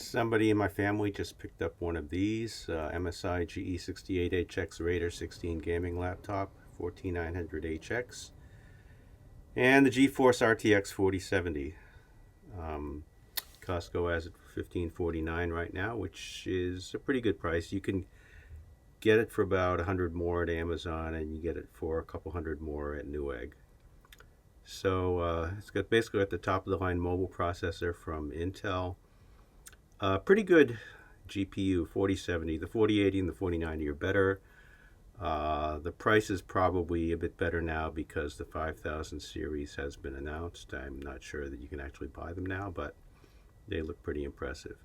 Somebody in my family just picked up one of these MSI GE68HX Raider 16 gaming laptop, 14900HX, and the GeForce RTX 4070. Costco has it for $15.49 right now, which is a pretty good price. You can get it for about 100 more at Amazon, and you get it for a couple hundred more at Newegg. So it's got basically at the top of the line mobile processor from Intel. Pretty good GPU, 4070. The 4080 and the 4090 are better. The price is probably a bit better now because the 5000 series has been announced. I'm not sure that you can actually buy them now, but they look pretty impressive.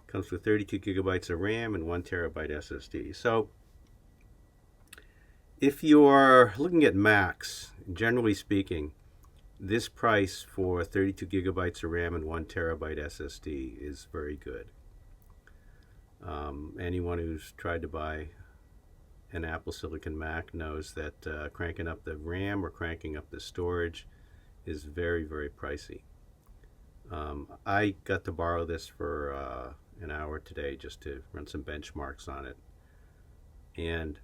Comes with 32 gigabytes of RAM and 1 terabyte SSD. So if you're looking at Macs, generally speaking, this price for 32 gigabytes of RAM and 1 terabyte SSD is very good. Anyone who's tried to buy an Apple Silicon Mac knows that cranking up the RAM or cranking up the storage is very, very pricey. I got to borrow this for an hour today just to run some benchmarks on it. And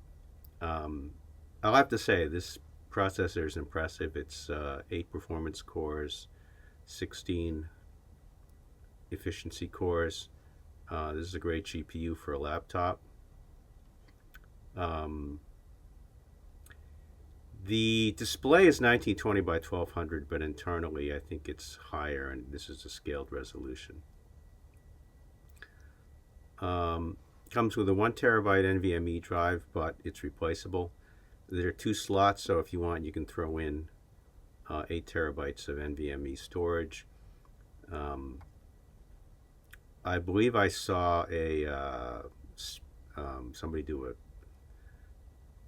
I'll have to say, this processor is impressive. It's 8 performance cores, 16 efficiency cores. This is a great GPU for a laptop. The display is 1920 by 1200, but internally I think it's higher, and this is a scaled resolution. Comes with a 1 terabyte NVMe drive, but it's replaceable. There are 2 slots, so if you want, you can throw in 8 terabytes of NVMe storage. I believe I saw somebody do a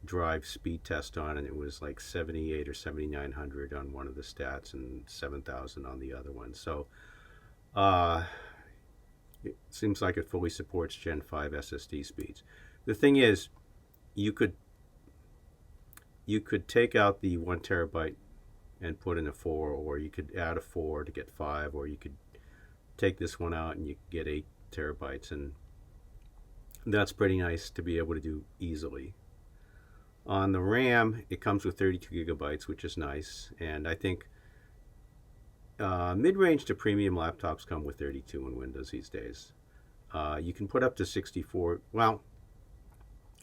drive speed test on, and it was like 78 or 7900 on one of the stats and 7000 on the other one. So it seems like it fully supports Gen 5 SSD speeds. The thing is, you could take out the 1 terabyte and put in a 4, or you could add a 4 to get 5, or you could take this one out and you get 8 terabytes, and that's pretty nice to be able to do easily. On the RAM, it comes with 32 gigabytes, which is nice, and I think mid-range to premium laptops come with 32 in Windows these days. You can put up to 64. Well,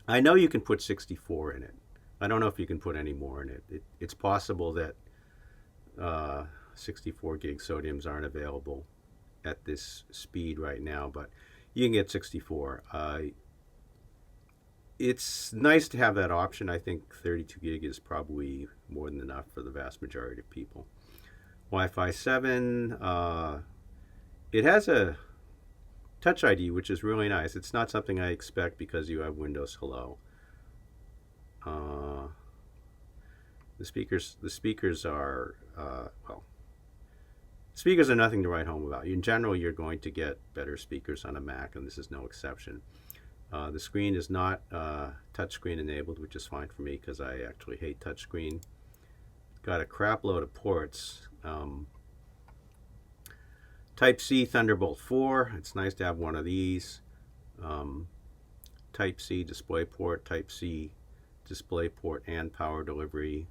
I know you can put 64 in it. I don't know if you can put any more in it. It's possible that 64 gig sodiums aren't available at this speed right now, but you can get 64. It's nice to have that option. I think 32 gig is probably more than enough for the vast majority of people. Wi-Fi 7. It has a Touch ID, which is really nice. It's not something I expect because you have Windows Hello. The speakers are speakers are nothing to write home about. In general, you're going to get better speakers on a Mac, and this is no exception. The screen is not touchscreen enabled, which is fine for me because I actually hate touchscreen. Got a crap load of ports. Type-C Thunderbolt 4. It's nice to have one of these. Type-C DisplayPort, Type-C DisplayPort and power delivery.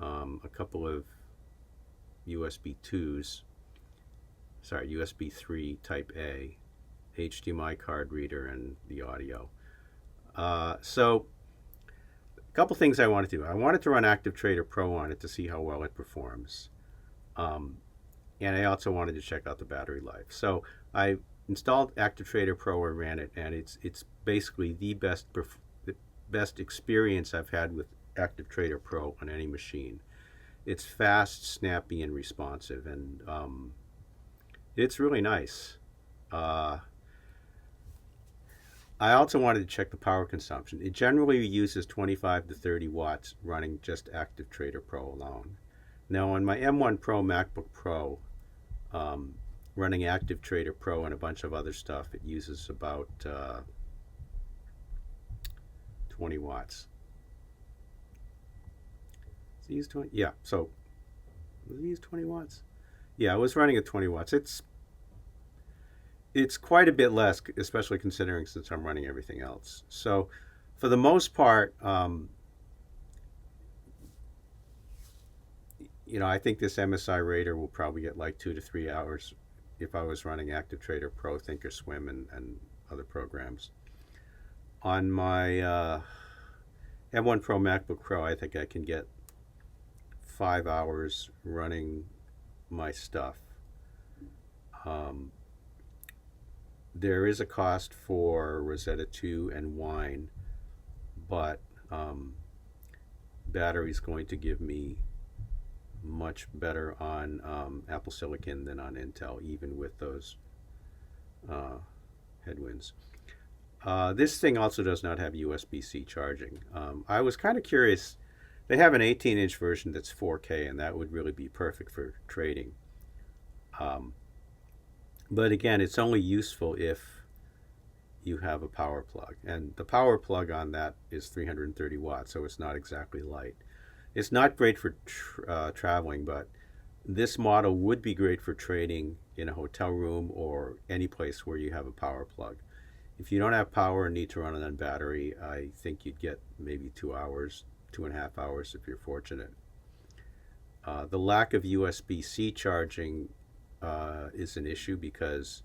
A couple of USB 2s. Sorry, USB 3 Type A. HDMI card reader and the audio. So a couple things I wanted to do. I wanted to run Active Trader Pro on it to see how well it performs. And I also wanted to check out the battery life. So I installed Active Trader Pro and ran it, and it's basically the best experience I've had with Active Trader Pro on any machine. It's fast, snappy, and responsive, and it's really nice. I also wanted to check the power consumption. It generally uses 25 to 30 watts running just Active Trader Pro alone. Now on my M1 Pro MacBook Pro, running Active Trader Pro and a bunch of other stuff, it uses about 20 watts. Does it use 20? Yeah, so does it use 20 watts? Yeah, I was running at 20 watts. it's quite a bit less, especially considering since I'm running everything else. So for the most part, I think this MSI Raider will probably get like 2 to 3 hours if I was running Active Trader Pro, Thinkorswim, and other programs. On my M1 Pro MacBook Pro, I think I can get 5 hours running my stuff. There is a cost for Rosetta 2 and Wine, but battery's going to give me much better on Apple Silicon than on Intel, even with those headwinds. This thing also does not have USB-C charging. I was kind of curious. They have an 18-inch version that's 4K, and that would really be perfect for trading. But again, it's only useful if you have a power plug. And the power plug on that is 330 watts, so it's not exactly light. It's not great for traveling, but this model would be great for trading in a hotel room or any place where you have a power plug. If you don't have power and need to run it on battery, I think you'd get maybe 2 hours, 2.5 hours if you're fortunate. The lack of USB-C charging is an issue, because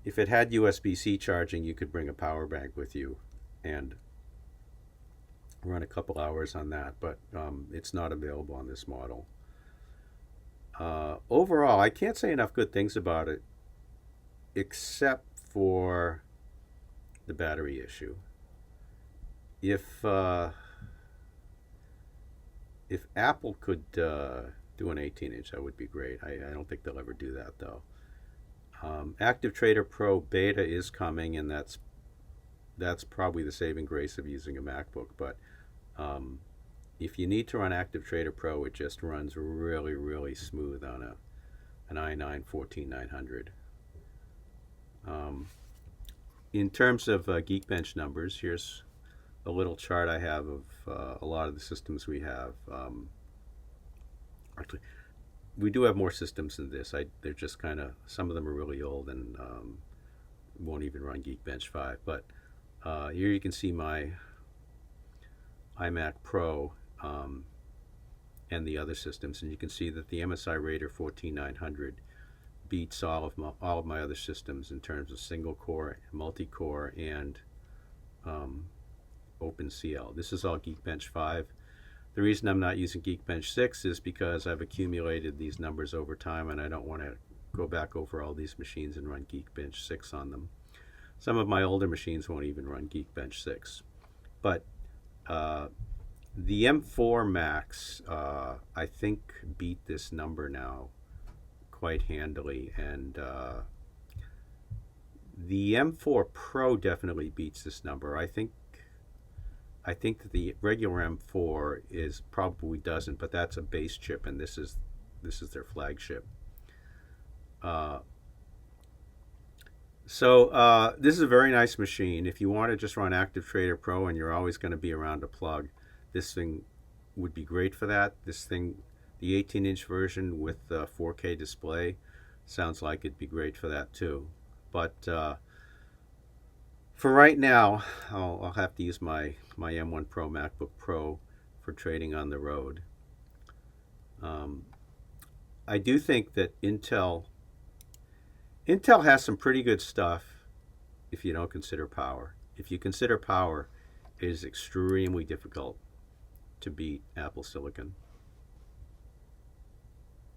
if it had USB-C charging, you could bring a power bank with you and run a couple hours on that, but it's not available on this model. Overall, I can't say enough good things about it, except for the battery issue. If Apple could do an 18-inch, that would be great. I don't think they'll ever do that, though. Active Trader Pro Beta is coming, and that's probably the saving grace of using a MacBook. But if you need to run Active Trader Pro, it just runs really, really smooth on an i9 14900. In terms of Geekbench numbers, here's a little chart I have of a lot of the systems we have. Actually, we do have more systems than this. They're just kind of, some of them are really old and won't even run Geekbench 5. But here you can see my iMac Pro and the other systems, and you can see that the MSI Raider 14900 beats all of my other systems in terms of single core, multi-core, and OpenCL. This is all Geekbench 5. The reason I'm not using Geekbench 6 is because I've accumulated these numbers over time, and I don't want to go back over all these machines and run Geekbench 6 on them. Some of my older machines won't even run Geekbench 6. But the M4 Max, I think, beat this number now quite handily, and the M4 Pro definitely beats this number. I think that the regular M4 is probably doesn't, but that's a base chip, and this is their flagship. So this is a very nice machine. If you want to just run Active Trader Pro and you're always going to be around a plug, this thing would be great for that. This thing, the 18-inch version with the 4K display, sounds like it'd be great for that too. But for right now, I'll have to use my M1 Pro MacBook Pro for trading on the road. I do think that Intel has some pretty good stuff if you don't consider power. If you consider power, it is extremely difficult to beat Apple Silicon.